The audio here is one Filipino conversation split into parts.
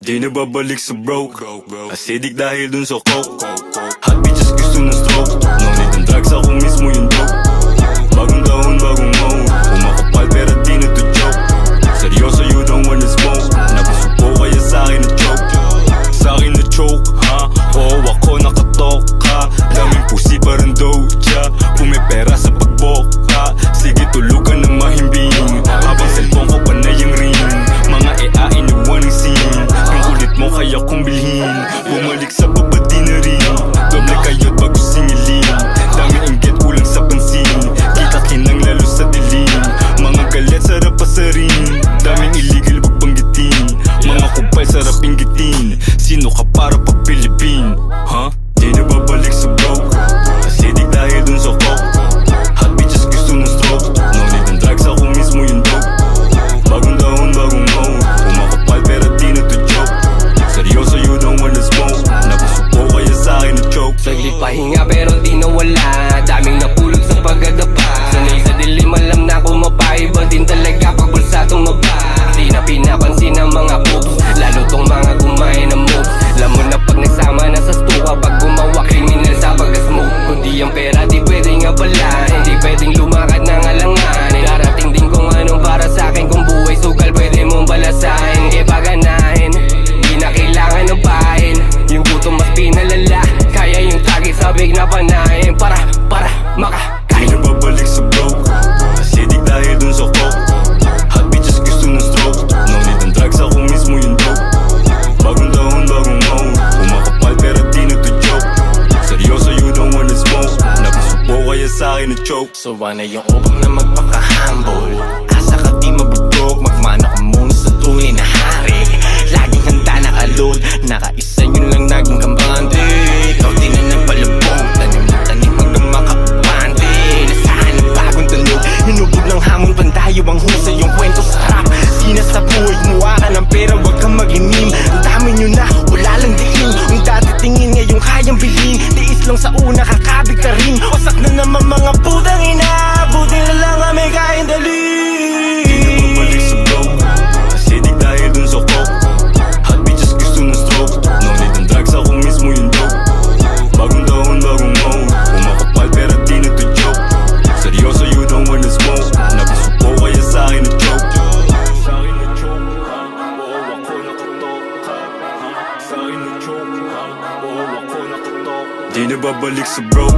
Di na babalik sa broke, acidic dahil dun sa coke. Hot bitches gusto ng stroke, no need ng drugs, ako mismo yung dope. Bagong taon, bagong mode, umakapal pero di na to joke. Seryoso, you don't wanna smoke, napusupo kaya sa'kin na choke. Sa'kin na choke, ha? Oo, ako nakatok, ha? Daming pusi parang doja, pumipera sa pagboka. Sige, tulugan ng mahimbing, habang cellphone ko panay ang ring. Mga EA iniwan ng scene, ang kulit mo kaya kong bilhin. Bumalik sa baba di na rin, doble kayo't bago singilin. Daming inggit kulang sa pansin, kita kinang lalo sa dilim. Mga galit sarap pasarin, daming illegal wag banggitin. Mga kupal sarap inggitin, sino ka para pagpilipin? Ha? Di na babalik sa broke, acidic dahil dun sa coke. Hot bitches gusto ng stroke, no need ng drugs, ako mismo yung dope. Bagong taon, bagong mode, umakapal pero di na to joke. Seryoso, you don't wanna smoke, napusupo kaya sa'kin na choke. Saglit pahinga pero di nawala, daming napulot sa pagdadapa. Sanay sa dilim, alam na kumapaiba din talaga pag bulsadong maba. Di na pinapansin ang mga boobs, lalo tong mga kumain ng moves. Lamon na pag nagsama na sa stuka, pag gumawa kriminal sa pag-smoke. Kundi ang pera di pwedeng abala, hindi pwedeng lumakad ng alangan. Darating din kung anong para sa'kin, kung buhay sugal pwede mong balasahin. Kaya paganahin, di na kailangan ng bahin. Yung gutom mas pinalala, kaya yung tagi sabig na panahin. Para makakain. Di na babalik sa broke, acidic dahil dun sa coke. Hot bitches gusto ng stroke, no need ng drugs, ako mismo yung dope. Bagong taon, bagong mode, umakapal pero di na to joke. Seryoso, you don't wanna smoke, napusupo kaya sa'kin na choke. So na yung upang na magpaka-humble, asa ka di mabudok, magmana ka muna sa tunay na hari. Laging handa naka-load, nakaisa yun lang naging kampante. Ikaw di na nagpalabog, tanim na tanim hanggang makapante. Nasaan ang bagong tunog, hinubog ng hamon, pandayo ang husay yung kwento sarap. Sina sa buhay, kumuha ka ng pera, wag kang mag-inim. Ang dami nyo na, wala lang diin. Ang datitingin ngayong kayang bilhin, tiis lang sa una, kakabig ka rin. Wasak na naman mga putang ina, buti na lang kami kain dali. Di na babalik sa broke, acidic dahil dun sa coke. Hot bitches gusto ng stroke, no need ng drugs, ako mismo yung dope. Bagong taon, bagong mode, umakapal pero di na to joke. Seryoso, you don't wanna smoke, napusupo kaya sa'kin na choke. Sa'kin na choke, ha? Oo, ako nakatok, ha? Sa'kin na choke, ha? Oo, ako nakatok. Di na babalik sa broke.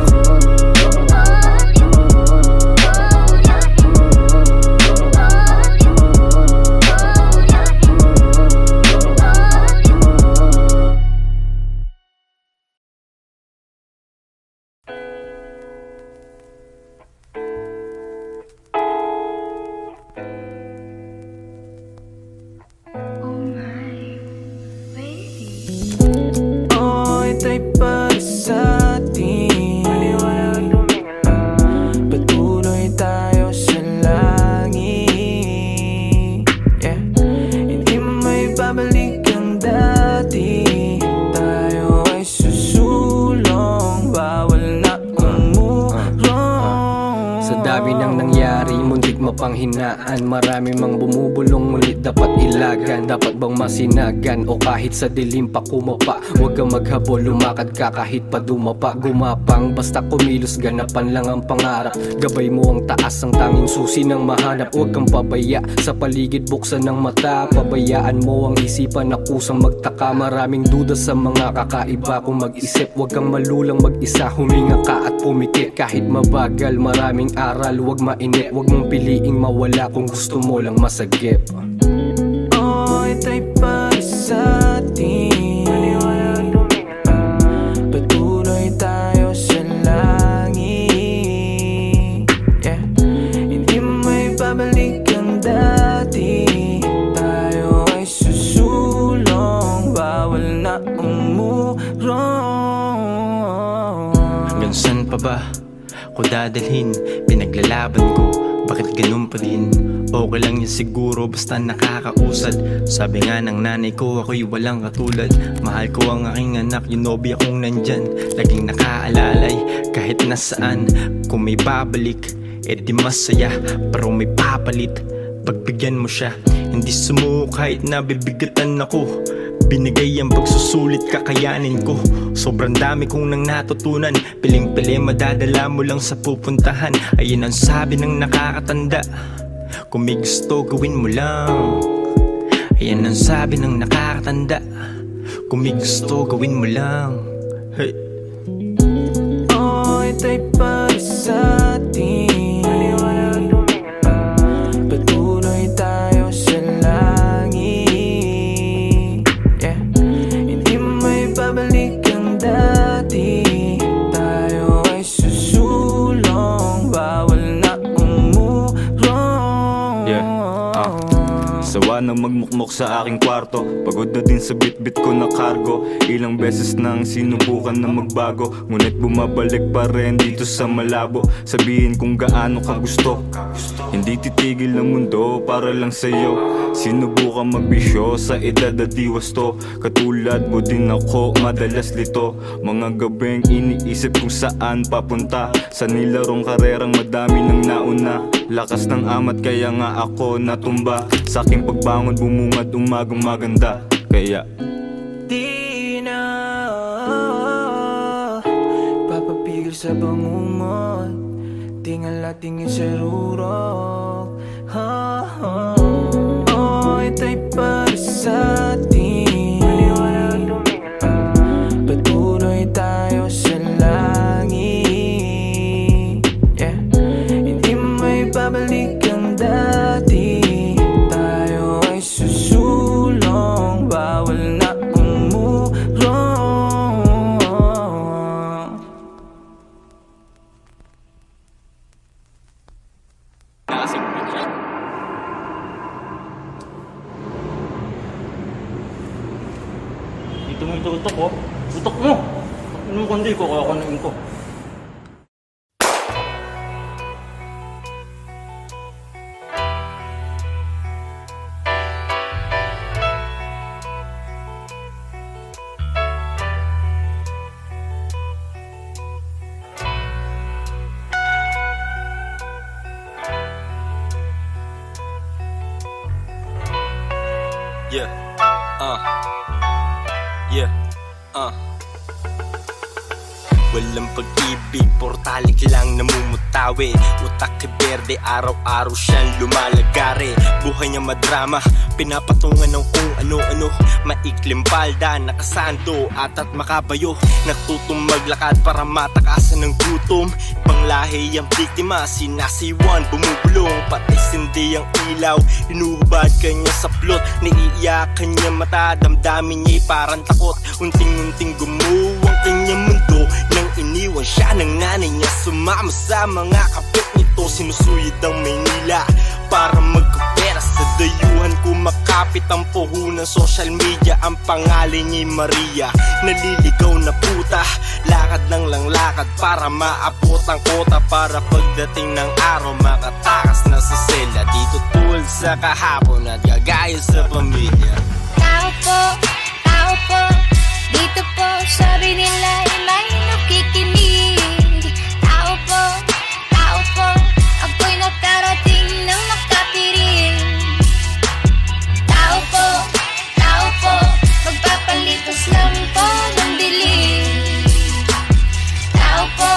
Patuloy tayo sa langit, yeah. Hindi mo may babalik ang dati, tayo ay susulong, bawal na umurong. Sa dami ng nangyari, muntik mapanghinaan. Marami mang bumubulong, ngunit dapat ilagan. Dapat bang masinagan o kahit sa dilim pa kumapa? Huwag kang maghabol, lumakad ka kahit pa dumapa. Gumapang, basta kumilos, ganapan lang ang pangarap. Gabay mo ang taas, ang tanging susi ng mahanap. Huwag kang pabaya, sa paligid buksan ng mata. Pabayaan mo ang isipan na kusang magtaka. Maraming duda sa mga kakaiba kung mag-isip. Huwag kang malulang mag-isa, huminga ka at pumikit. Kahit mabagal, maraming aral, huwag mainit. Huwag mong piliing mawala kung gusto mo lang masagip. Oh, ito'y para sa atin, patuloy tayo sa langit, yeah. Hindi mo may babalik ang dati, tayo ay susulong, bawal na umurong. Hanggang saan pa ba ko dadalhin? Pinaglalaban ko, bakit ganun pa din? Okay lang yan siguro, basta nakakausad. Sabi nga ng nanay ko, ako'y walang katulad. Mahal ko ang aking anak, yung nobya kong nandyan. Laging nakaalalay, kahit nasaan. Kung may babalik, edi masaya. Pero may papalit, pagbigyan mo siya. Hindi sumuko kahit nabibigatan ako. binigay ang pagsusulit, kakayanin ko. Sobrang dami kong nang natutunan, piling-pili madadala mo lang sa pupuntahan. Ayun ang sabi ng nakakatanda, kung may gusto gawin mo lang. Ayan ang sabi ng nakakatanda, kung may gusto gawin mo lang. Hey. Oh, ito'y para sa atin. Patuloy tayo sa langit. Yeah. Hindi may babalik ang dati. Tayo ay susulong, bawal na umurong. Sawa na magmukmok sa aking kwarto, pagod na din sa bitbit ko na kargo. Ilang beses nang sinubukan na magbago, ngunit bumabalik pa rin dito sa malabo. Sabihin kung gaano ka gusto, hindi titigil ang mundo para lang sa'yo. Sinubukan magbisyo sa edad na di wasto, katulad mo din ako madalas lito. Mga gabing iniisip kung saan papunta, sa nilarong karerang madami nang nauna. Lakas ng amat kaya nga ako natumba, sa aking pagbangon bumungad umagang maganda. Kaya di na papapigil sa bangungot, tingala tingin sa rurok. Oh, ito'y para sa atin. Patuloy tayo sa langit. Yeah. Hindi may babalik ang dati. Tayo ay susulong, bawal na umurong. Dito mo ito utok, oh. Utok mo! Ano mo kundi ko, kaya kunain ko. Walang pag-ibig, portalik lang namumutawi. Utak kay berde, araw-araw siyang lumalagari. Buhay niya madrama, pinapatungan ng kung ano-ano. Maiklim palda, nakasando, atat makabayo. Nagtutong maglakad para matakasan ng gutom. Ibang lahi ang biktima, sinasiwan, bumubulong. Pati sindi ang ilaw, inuhubad kanya sa plot. Naiiyakan niya mata, damdamin niya'y parang takot. Unting-unting gumuwang kanyang mundo. Nang iniwan siya ng nanay niya, sumama sa mga kapit nito. Sinusuyod ang Maynila para magkapera. Sa dayuhan kumakapit ang puhunan social media. Ang pangalan niya'y Maria, naliligaw na puta. Lakad ng lang lakad para maabot ang kota, para pagdating ng araw makatakas na sa sela. Dito tulad sa kahapon at gagaya sa pamilya. Tao po, dito po, sabi nila ay may nakikinig. Tao po, ako'y nakarating ng makapiring. Tao po, magpapalitos lang po ng dilim. Tao po,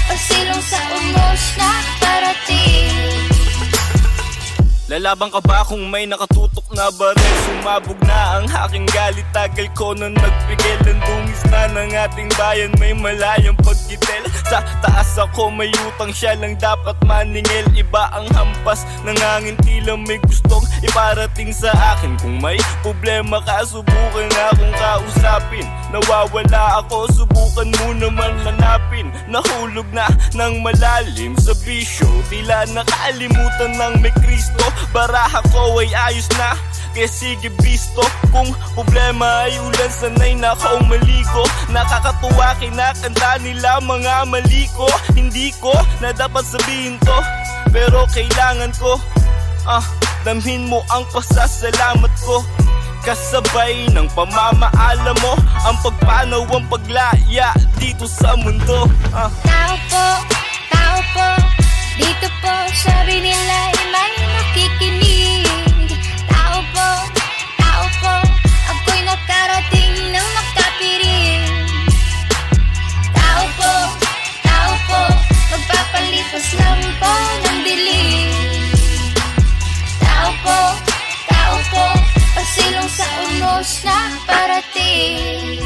pagsilong sa umos na parating. Lalaban ka ba kung may nakatutok na baril? Sumabog na ang aking galit, tagal ko nang nagpigil. Ang dungis na ng ating bayan, may malayang pagkitil. Sa taas ako may utang, siya lang dapat maningil. Iba ang hampas, nangangintilang may gustong iparating sa akin. Kung may problema ka, subukan akong kausapin. Nawawala ako, subukan mo naman hanapin. Nahulog na ng malalim sa bisyo, tila nakalimutan ng may Kristo. Baraha ko ay ayos na, kaya sige bisto. Kung problema ay ulan, sanay na akong maligo. Nakakatuwa, kinakanta nila mga mali ko. Hindi ko na dapat sabihin to, pero kailangan ko damhin mo ang pasasalamat ko. Kasabay ng pamamaala mo, ang pagpanaw, ang paglaya dito sa mundo. Tao po, dito po, sabi nila ay may nakikinig. Tao po, unos na parating.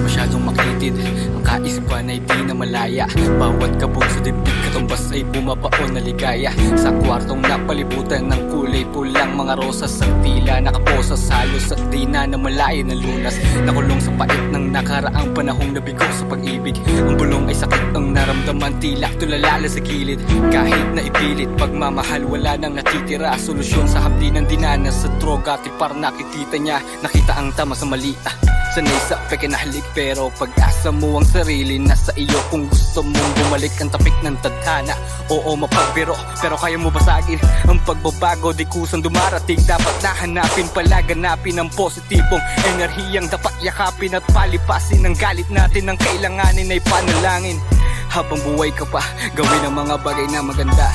Masyadong makitid, ang kaisipan ay di na malaya. Bawat kabog sa dibdib katumbas ay bumabaon na ligaya. Sa kwartong napalibutan ng kulay pulang mga rosas at tila nakaposas halos at di na namalayan ng lunas. Nakulong sa pait ng nakaraang panahong nabigo sa pag-ibig. Ang bulong ay sakit ang naramdaman, tila tulalala sa gilid. Kahit na ipilit, pagmamahal wala nang natitira. Solusyon sa hapdinan dinanas sa droga, tipar nakikita niya. Nakita ang tama sa mali, sanay sa pekinahalik pero pag-asa mo ang sarili nasa iyo. Kung gusto mong bumalik ang tapik ng tadhana, oo mapagbiro pero kaya mo basagin ang pagbabago di kusang dumarating. Dapat nahanapin, palaganapin ang positibong enerhiyang dapat yakapin at palipasin ang galit natin. Ang kailanganin ay panalangin. Habang buhay ka pa, gawin ang mga bagay na maganda.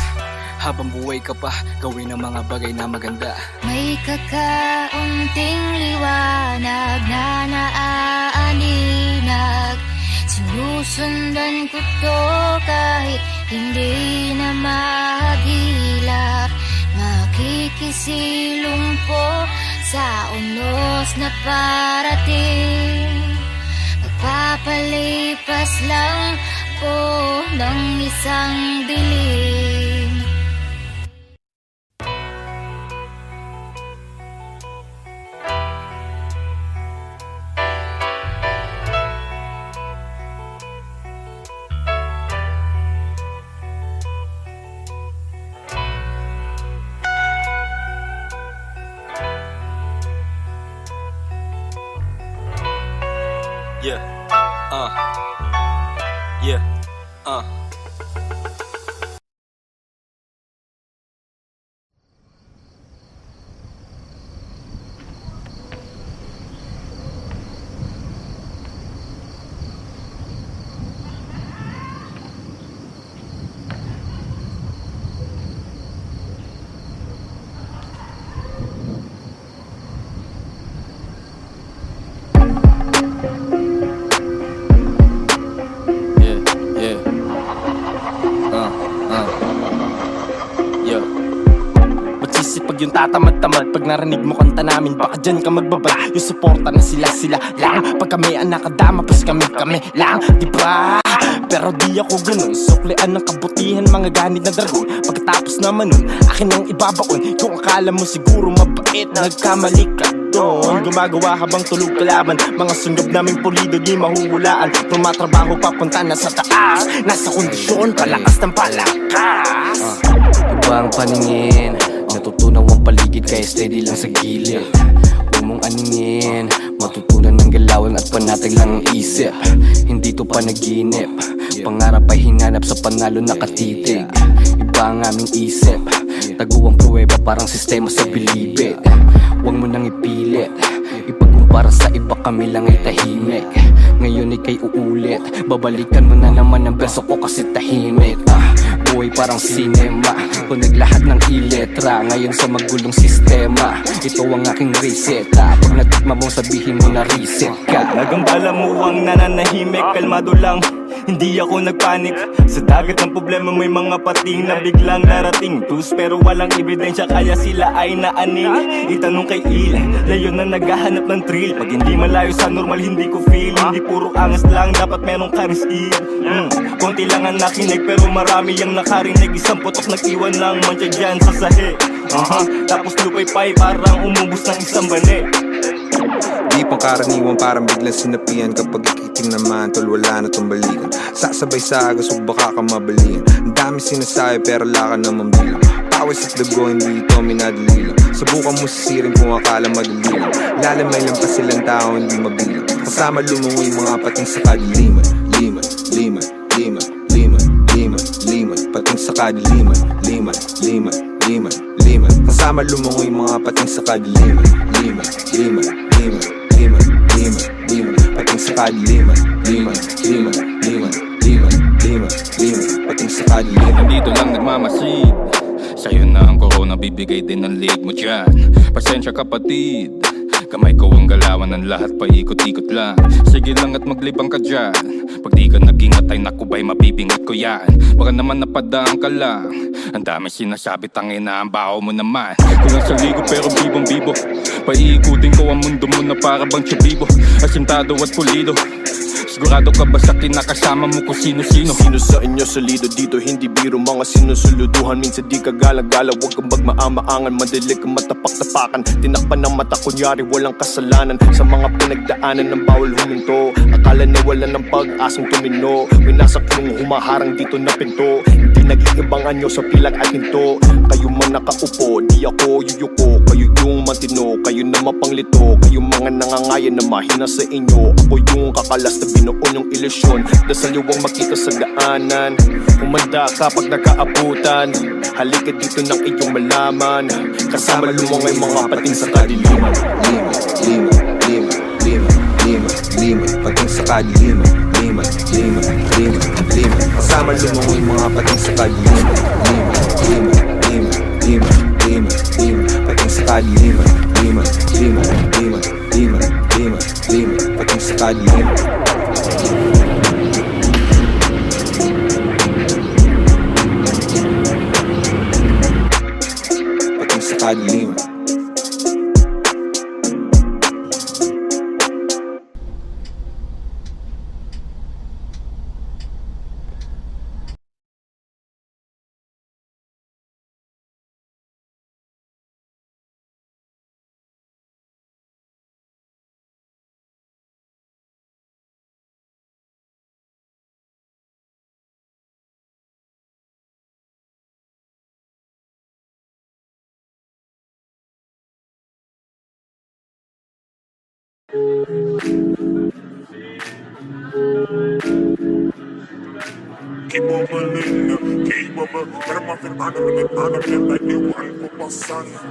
Habang buhay ka pa, gawin ang mga bagay na maganda. May kakaunting liwanag na naaaninag. Sinusundan ko to kahit hindi na mahagilap. Makikisilong po sa unos na parating. Magpapalipas lang po ng isang dilim. Yeah, yung tatamad-tamad pag narinig mo kanta namin, baka dyan ka magbabad. Yung suporta na sila lang, pag kami ang nakadama pas kami lang, diba? Pero di ako ganun, suklian ng kabutihan, mga ganit na dragon. Pagkatapos naman nun, akin ang ibabaon. Kung akala mo siguro mabait, nagkamali ka doon. Gumagawa habang tulog kalaban, mga sunggab naming pulido di mahuhulaan. Tumatrabaho papunta na sa taas, nasa kondisyon, palakas ng palakas. Iba ang paningin, natutunaw ang paligid kaya steady lang sa gilid. Huwag mong aningin, matutunan ng galawin at panatag lang ang isip. Hindi to panaginip, pangarap ay hinanap sa panalo nakatitig. Iba ang aming isip, taguang pruweba parang sistema sa bilibid. Huwag mo nang ipilit, ipagkumpara sa iba kami lang ay tahimik. Ngayon ikay uulit, babalikan mo na naman ang beso ko kasi tahimik. Buhay parang sinema, punag lahat ng iletra. Ngayon sa magulong sistema, ito ang aking reseta. Pag natikma mong sabihin mo na reset ka. Nagambala mo ang nananahimik, kalmado lang, hindi ako nagpanik. Sa dagat ng problema may mga pating na biglang darating. Tus pero walang ebidensya kaya sila ay naaning. Itanong kay Il, layo na naghahanap ng thrill. Pag hindi malayo sa normal hindi ko feel. Hindi puro angas lang, dapat merong kariskid. Konti lang ang nakinig pero marami ang nakarinig. Isang putok nag-iwan lang mancha dyan sa sahe. Tapos lupay-pay parang umubos ng isang bane. Di pang karaniwan parang biglang sinapian. Kapag ikiting naman tol wala na tong balikan. Sasabay sa agas o baka ka mabalian. Ang dami sinasabi pero wala ka naman bilang. Pawis at dugo hindi ito minadali lang. Subukan mo sisirin kung akala madali lang. Lalamay lang pa silang tao hindi mabilang. Kasama lumungoy mga pating sa kadiliman. Liman, liman, liman, liman, liman, liman. Pating sa kadiliman. Liman, liman, liman, liman. Kasama lumungoy mga pating sa kadiliman. Liman, liman, liman, liman, liman, liman. Pating sa kadiliman. Liman, liman, liman, liman, liman, liman. Pating sa kadiliman. Nandito lang nagmamasid, sa'yo na ang corona, bibigay din ang leg mo dyan. Pasensya kapatid, Kamay ko ang galawan ng lahat, paikot-ikot lang. Sige lang at maglibang ka dyan. Pag di ka nag-ingat ay nakubay, mabibingot ko yan. Baka naman napadaan ka lang. Ang dami sinasabi, tangin na ang baho mo naman. Kulang sa ligo pero bibong-bibo. Paiikutin ko ang mundo mo na para bang tsubibo. Asintado at pulido. Sigurado ka ba sa kinakasama mo kung sino-sino? Sino sa inyo solido dito, hindi biro mga sinusuluduhan. Minsan di ka gala-gala, huwag kang magmaamaangan. Madali kang matapak-tapakan, tinakpan ng mata kunyari walang kasalanan. Sa mga pinagdaanan ng bawal huminto, akala na wala ng pag-asang tumino. Winasak yung humaharang dito na pinto. Hindi nag-iibangan nyo sa pilak at hinto. Kayo man nakaupo, di ako yuyuko. Kayo yung matino, kayo na mapanglito. Kayo mga nangangayan na mahina sa inyo. Ako yung kakalas na binuon yung ilusyon. Dasal yung makita sa daanan. Umanda ka pag nakaabutan. Halika dito ng iyong malaman. Kasama lumungay mga pating sa kadiliman. Lima, lima, lima, lima, lima, pating sa kadiliman. Lima, lima, lima, lima, kasama lumungay mga pating sa kadiliman. Lima, lima, lima, lima, lima, pating sa kadiliman. Lima, lima, lima, lima, lima, lima, pating sa kadiliman. Pating sa kadiliman.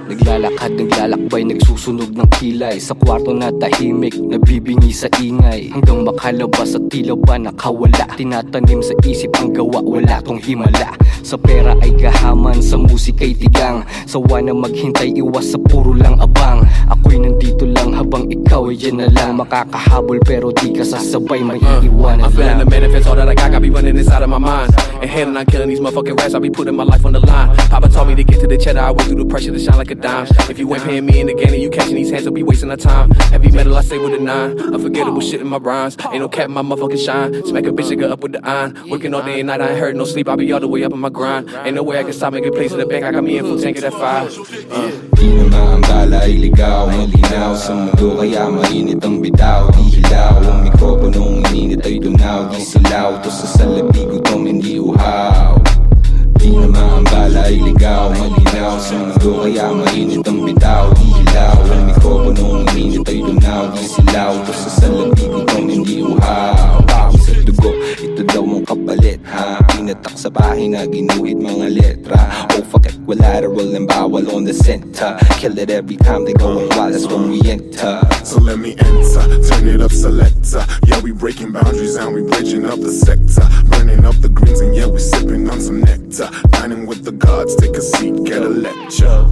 Naglalakad, naglalakbay, nagsusunog ng kilay. Sa kwarto na tahimik, nabibingi sa ingay. Hanggang makalabas at tila ba nakawala. Tinatanim sa isip ang gawa, wala tong himala. Sa pera ay gahaman, sa musika'y tigang. Sawa na maghintay, iwas sa puro lang abang. Ako'y nandito lang habang ikaw ay dyan na lang. Makakahabol pero di ka sasabay, may iiwanan lang. I'm feeling the manifest, all that I got be running inside of my mind. And hell, I'm killing these motherfucking rats, I be putting my life on the line. Papa told me to get to the cheddar, I went through the pressure to shine like a dime. If you ain't paying me in the game and you catching these hands, I'll be wasting our time. Heavy metal, I stay with a 9. Unforgettable shit in my rhymes. Ain't no cap in my motherfucking shine. Smack a bitch, nigga up with the iron. Working all day and night, I ain't heard no sleep, I be all the way up in my grind. Ain't no way I can stop making plays in the bank, I got me in full tank of that fire. Di na maambala ay ligaw, malinaw sa mundo kaya mainit ang bitaw. Di hilaw, ang mikroponong ininit ay dunaw. Di silaw, to sa salabi gutom hindi uhaw. Di na maambala ay ligaw, malinaw sa mundo kaya mainit ang bitaw. Di hilaw, ang mikroponong ininit ay dunaw. Di silaw, to sa salabi gutom hindi uhaw. Pawis at dugo, ito daw mong kapalit ha. Pinatak sa bahay na ginuhit mga letra. Oh fuck it, wala na roll and bawal on the center. Kill it every time they go and wild, that's when we enter. So let me enter, turn it up selector. Yeah, we breaking boundaries and we bridging up the sector. Burning up the greens and yeah, we sipping on some nectar. Dining with the gods, take a seat, get a lecture.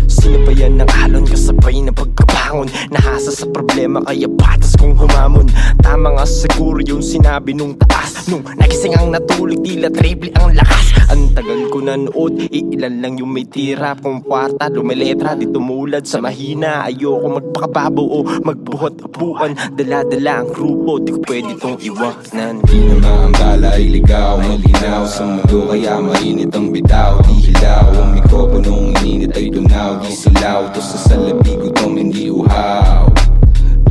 Sinabayan ng alon, kasabay na pagkabangon. Nahasa sa problema, kaya patas kong humamon. Tama nga siguro yung sinabi nung taas. Nung nagising ang natulog, tila triple ang lakas. Ang tagal ko nanood, iilan lang yung may tira. Kung kwarta, lumiletra, di tumulad sa mahina. Ayoko magpakababo o magbuhat-apuan. Dala-dala ang grupo, di ko pwede tong iwanan. Di na maambala ay ligaw, malinaw sa mundo kaya mainit ang bitaw. Di hilaw, ang mikroponong ininit ay dunaw. Di silaw, to sa salabi gutom hindi uhaw.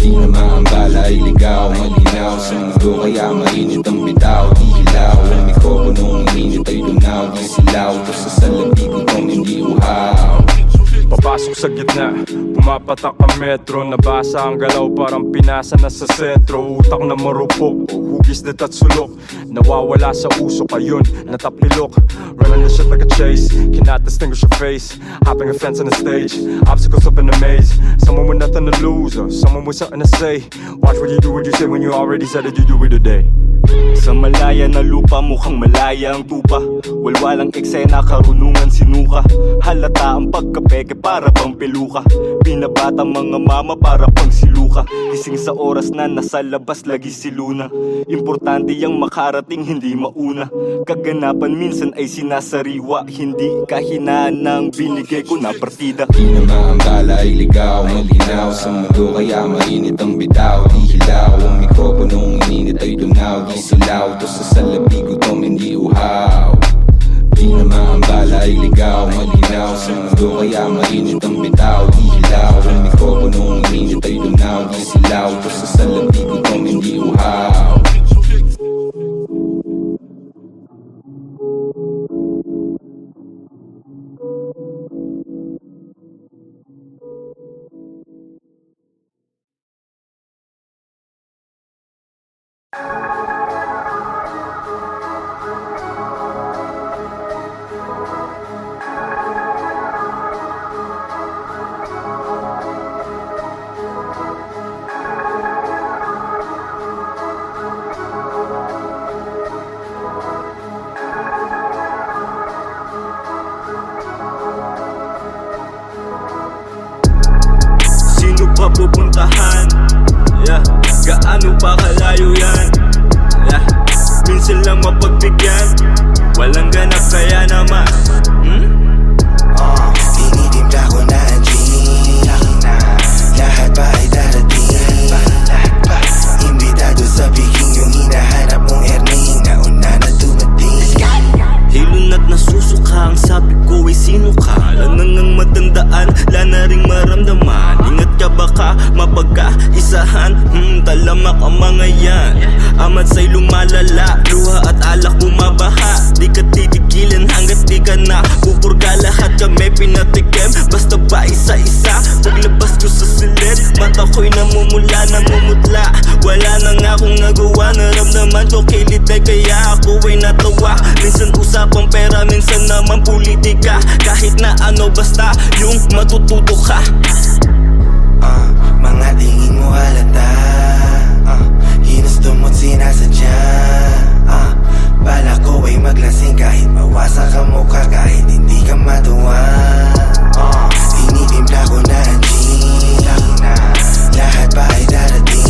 Di na maambala ay ligaw, malinaw sa mundo kaya mainit ang bitaw. Di hilaw, ang mikroponong ininit ay dunaw. Di silaw, to sa salabi gutom hindi uhaw. Papasok sa gitna, pumapatak ang metro. Nabasa ang galaw parang pinasa na sa sentro. Utak na marupok, hugis na tatsulok. Nawawala sa usok, ayun, natapilok. Running the shit like a chase, cannot distinguish your face. Hopping a fence on the stage, obstacles up in the maze. Someone with nothing to lose, or someone with something to say. Watch what you do, what you say when you already said that you do it today. Sa malaya na lupa, mukhang malaya ang tupa. Walwalang eksena, karunungan sinuka. Halata ang pagkapeke para pang peluka. Binabata mga mama para pang siluka. Gising sa oras na nasa labas lagi si Luna. Importante yang makarating, hindi mauna. Kaganapan minsan ay sinasariwa. Hindi kahinaan ng binigay ko na partida. Di na maambala ay ligaw, malinaw sa mundo kaya mainit ang bitaw. Di hilaw, ang mikroponong ininit ay tunaw. Di silaw, to sa salabi gutom hindi uhaw. Di na maambala ay ligaw, malinaw sa mundo kaya mainit ang bitaw. Di hilaw, ang mikroponong ininit ay tunaw. Di silaw, to sa salabi gutom hindi uhaw. Sino pa pupuntahan? Yeah. Gaano pa kalayo yan? Yeah. Minsan lang mapagbigyan, walang ganap kaya naman. Tinitimpla ko na ang gin. Lahat pa ay darating. Imbitado sa biking yung hinahanap mong earning. Nauna na dumating. Hilon at nasusuka, ang sabi ko ay sino ka? Lanang ang matandaan, lana ring maramdaman. Ingat ka baka mapagkaisahan. Talamak ang mga yan. Amat sa'y lumalala, luha at alak bumabaha. Di ka titigilan hanggat di ka na pupurga. Lahat kami pinatikim, basta ba isa-isa. Paglabas ko sa silid, mata ko'y namumula, namumutla. Wala na nga akong nagawa, naramdaman ko kilitay. Kaya ako ay natawa. Minsan usapang pera, minsan naman politika. Kahit na ano basta yung matututo ka. Mga tingin mo halata, hinusto mo't sinasadya. Bala ko ay maglasing kahit mawasa ka mukha, kahit hindi ka matuwa. Tinitimpla ko na ang gin. Lahat pa ay darating.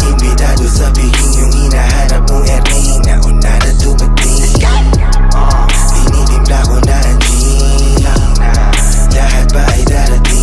Imbitado sa biking yung hinahanap mong earning. Nauna na dumating. Tinitimpla ko na ang gin. Lahat pa ay darating.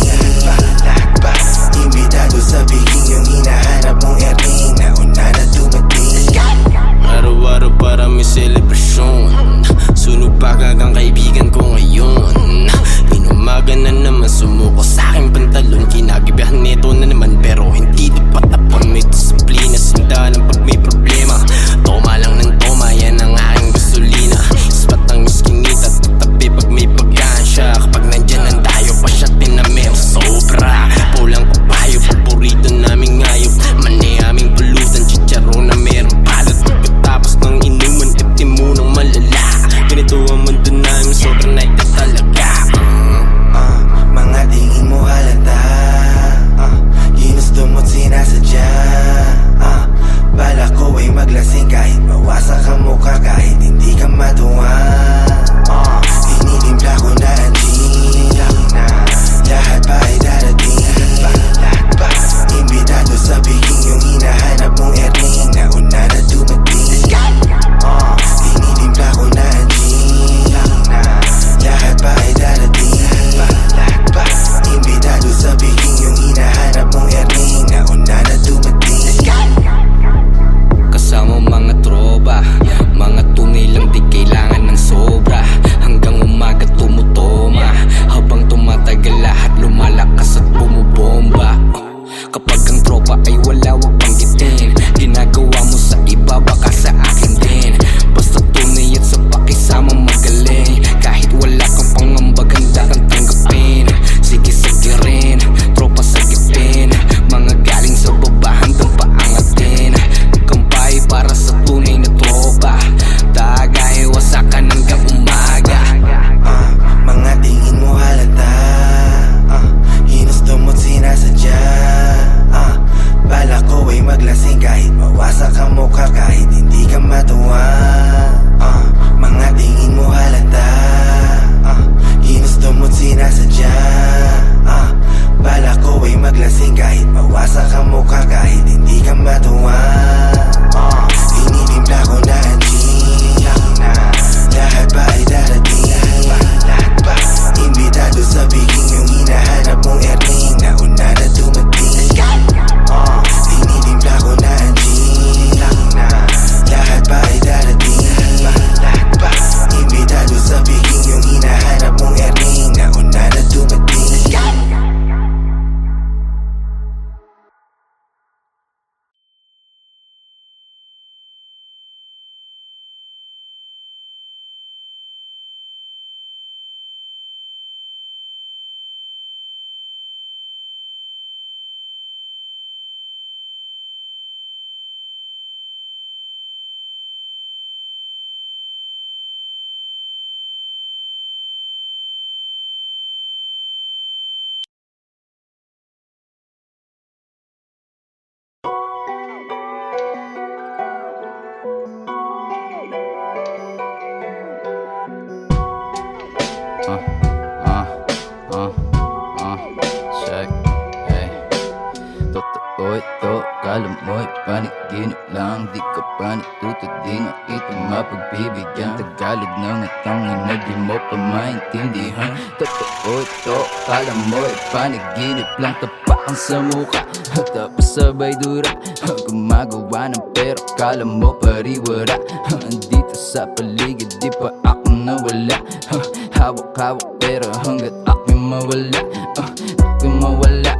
mawasak ang mukha kahit hindi ka matuwa. Mga tingin mo halata, ginusto mo't sinasadya. Bala ko ay maglasing kahit mawasak ang mukha kahit hindi ka matuwa. Tinitimpla ko na ang gin, lahat ba ay darating? Imbitado sa biking yung hinahanap mong earning, nauna na dumating. Tinitimpla ko na ang gin, lahat ba ay darating? Imbitado sa biking yung hinahanap mong earning, nauna na dumating. Check, hey. Totoo ito, kala mo'y panaginip lang. Di ka pa natuto, di nakita mapagbibigyan. Tagalog ng atangin na di mo pa maintindihan. Totoo ito, kala mo'y panaginip lang. Tapakan sa mukha, tapos sabay dura. Gumagawa ng pera, kala mo pariwara. Andito sa paligid, di pa ako nawala. Hawak-hawak pero hanggat ako'y mawala. Ako'y mawala,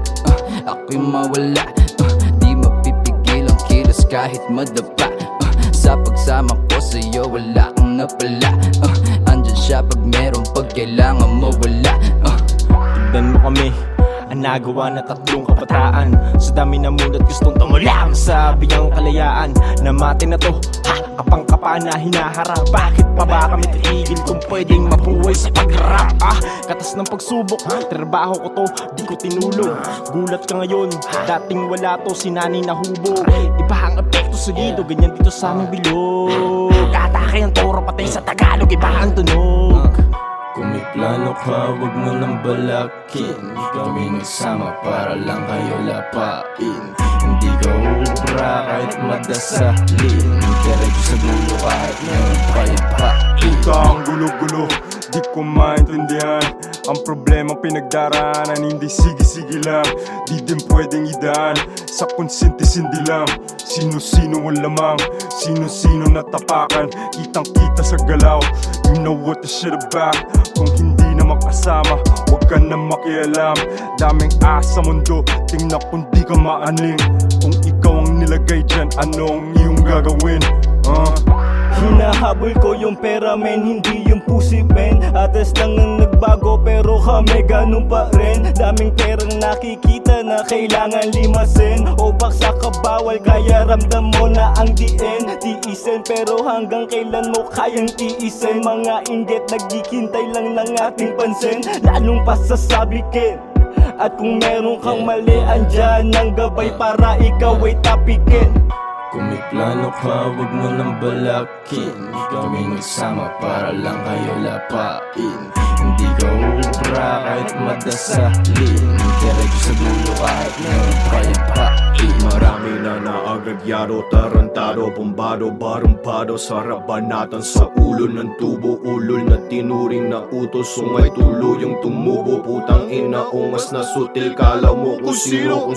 ako'y mawala. Di mapipigil ang kilos kahit madapa. Sa pagsama ko sa'yo wala kang napala. Andyan siya pag meron, pag kailangan mo wala. Tignan mo kami, ang nagawa na tatlong kabataan. Sa dami na mulat gustong tumulang sa biyang kalayaan. Namati na to, kapang-kapa na hinaharap. Bakit pa ba kami titigil kung pwedeng mabuhay sa pag-rap? Katas ng pagsubok, trabaho ko to, di ko tinulog. Gulat ka ngayon, dating wala to, sinani na hubog. Iba ang epekto sa dito, ganyan dito sa aming bilog. Atake ang toro, patay sa Tagalog, iba ang tunog. Kung may plano ka, wag mo nang balakin. Di kami nagsama para lang kayo lapain. Hindi ka ubra kahit madasalin. Diretso sa gulo kahit meron kayang pain. Ika ang gulo-gulo, di ko maintindihan. Ang problema pinagdaraanan, hindi sige-sige lang. Di din pwedeng idaan sa konsinti-sindi lang. Sino-sino ang lamang, sino-sino natapakan. Kitang-kita sa galaw, you know what the shit about. Kung hindi na makasama, huwag ka na makialam. Daming asa mundo, tingnan kung di ka maaning. Kung ikaw ang nilagay dyan, ano ang iyong gagawin? Hinahabol ko yung pera men, hindi yung pussy men. Atas lang ang nagbago pero kami ganun pa rin. Daming perang nakikita na kailangan limasin. O baksa ka bawal kaya ramdam mo na ang diin. Tiisin pero hanggang kailan mo kayang tiisin. Mga inggit nagkikintay lang ng ating pansin, lalong pasasabikin. At kung meron kang mali, andyan ang gabay para ikaw ay tapikin. Kung may plano ka, wag mo nang balakin. Di kami nagsama para lang kayo lapain. Hindi ka ubra kahit madasalin. Diretso sa gulo kahit meron kayang pain. Marami na naagagyaro, tarantado, bombado, barumpado. Sarabanatan sa ulo ng tubo, ulol na tinuring na utos. Sungay tuluyang tumubo, putang ina, ungas na sutil. Kala mo kung sino,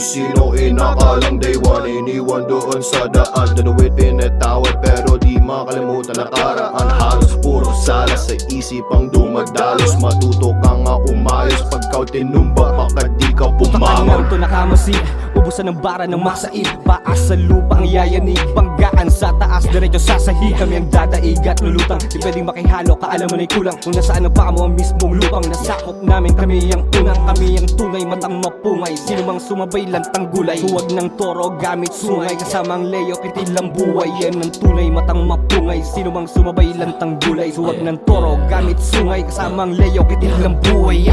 inakalang day one. Iniwan doon sa daan, danuwit pinatawad pero di makalimutan na karaan. Halos puro sala sa isipang dumadalos. Matuto ka nga umayos pagkaw tinumba, baka di ka bumangon. Ito nakamasi, ubusan ng bara ng masaib. Paas sa lupang yayanig, banggaan sa taas, diretso sa sahig. Kami ang dadaig at lulutang, di pwedeng makihalo, kaalam mo na'y kulang. Kung nasaan ang paa mo ang mismong lupang nasakop namin. Kami ang unang, kami ang tunay, matang mapungay. Sino mang sumabay lantang gulay, huwag ng toro gamit sungay. Kasamang leyo, kitil ang buhay, yan ang tunay, matang mapungay. Sino mang sumabay lantang gulay, huwag ng toro gamit sungay. Kasamang leyo, kitil ang buhay.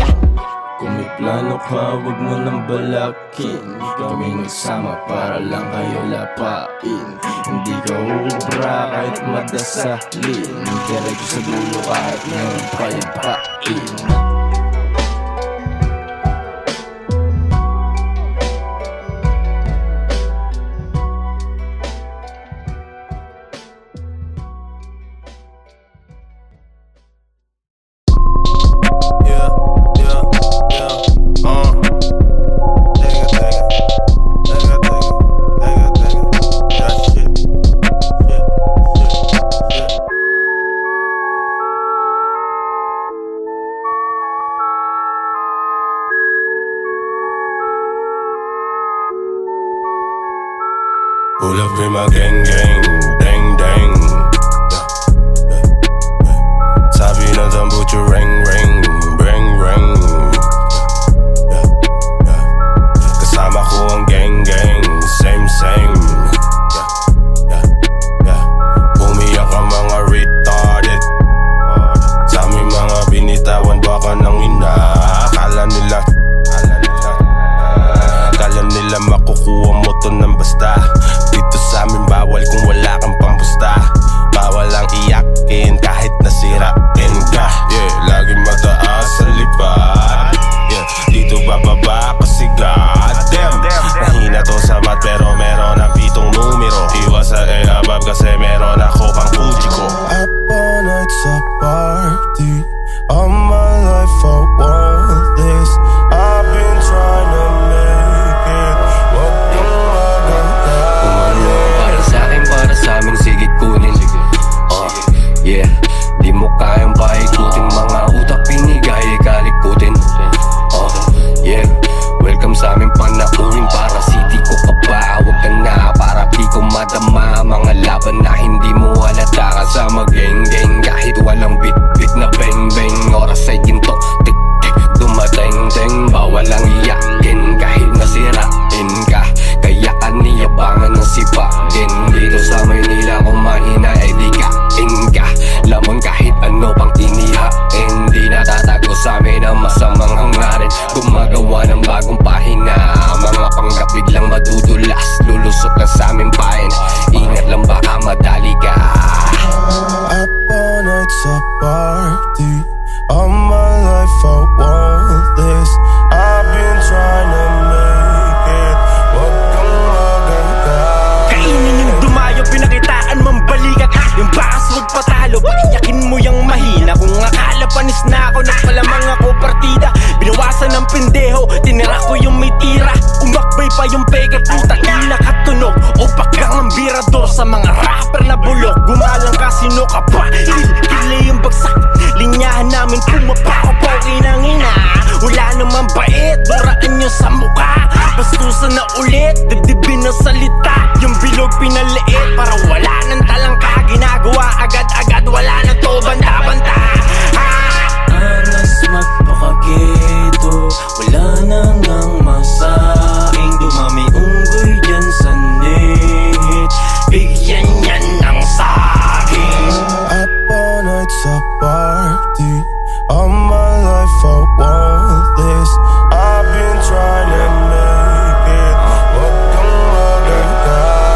Kung may plano ka, wag mo nang balakin. Kami nagsama para lang kayo lapain. Hindi ka ubra kahit madasalin. Diretso sa dulo kahit ngayon payapain. Pull up in my gang gang, dang dang. Sabi na tambucho ring ring, ring ring. Kasama ko ang gang gang, same same. Umiyak ang mga retarded. Sa aming mga binitawan baka nang ina. Akala nila makukuha mo to ng basta. Dito sa amin bawal kung wala kang pampusta. Bawal ang iyakin kahit nasirain ka. Yeah, laging mataas sa lipat. Yeah, dito bababa kasi goddamn. Mahina to sa mat pero meron ang 7 numero. Iwas sa above kasi meron ako pang Fuji ko. Up all night sa party. All my life I want this. I've been trying to make it. Wag kang maganda. Para sa akin, para sa amin, sige kunin. Yeah, di mo kayang paikutin. Mga utak pinigay, kalikutin. Yeah, welcome sa amin panaunin. Para city ko ka ba, huwag ka na. Para di ko madama mga laban na hindi mo halata. Kasama geng-geng kahit walang bit-bit na beng-beng. Oras ay ginto, tik-tik, dumateng-teng. Bawal ang iyakin kahit nasirain ka. Kaya kaniyabangan ng sipagin. Dito sa Maynila kung mahina ay di kain ka. Lamang kahit ano pang inihain. Di natatago sa amin ang masamang hangarin. Gumagawa ng bagong pahina. Mga panggap biglang madudulas. Lulusot lang sa amin pain. Ingat lang baka madali ka. Up all night sa party. All my life I want this. I've been trying to make it. Wag kang maganda. Kainin yung dumayo, pinakitaan mambalikat. Yung bakas wag patalo, paiyakin mo yung mahina. Kung akala panis na ako, nagpalamang ako partida. Binawasan ng pendeho, tinira ko yung may tira. Umakbay pa yung peke, puta ina katunog. O pagkang ang birador sa mga rapper na bulok. Gumalang ka, sino ka pa? Kili yung bagsak, linyahan namin pumapaw-paw inang-ina. Wala naman bait, duraan nyo sa mukha. Bastusan na ulit, dibdibin na salita. Yung bilog pinaliit, para wala nang talangka. Ginagawa agad-agad, wala na to banta-banta. Anas magpakagito, wala nang ang masaing. Dumami unggoy dyan sa net, bigyan yan ng saging. Up all night sa party. All my life I want this. I've been trying to make it. Wag kang magagalit.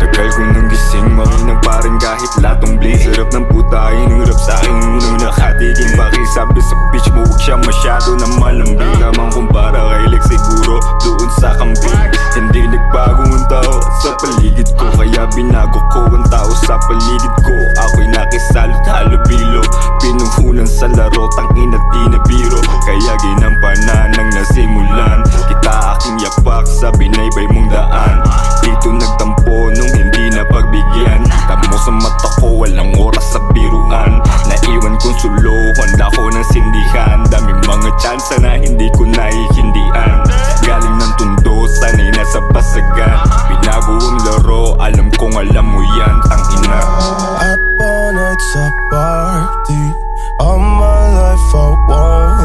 Tagal ko nang gising, makinang parin kahit latong blaze. Sarap ng puta, inurap sa'king unang nakatiging. Pakisabi sa bitch mo, huwag siya masyado na malambing. Lamang kumpara kay Lex siguro doon sa kambing. Hindi nagbago ang tao sa paligid ko, kaya binago ko ang tao sa paligid ko. Ako'y nakisalot halubilo, pinuhunan sa laro, tangina di na biro. Kaya ginampanan ng nasimulan kita aking yapak sa binaybay mong daan. Dito nagtampo nung hindi na pagbigyan. Tamo sa mata ko, walang oras sa biruan. Naiwan kong suluhan ako ng sindihan. Daming mga tsansa na hindi ko naihindian. Galing ng tundo, sanay nasa basagan. Binago ang laro, alam kong alam mo yan, tangina. Up all night sa party. All my life I want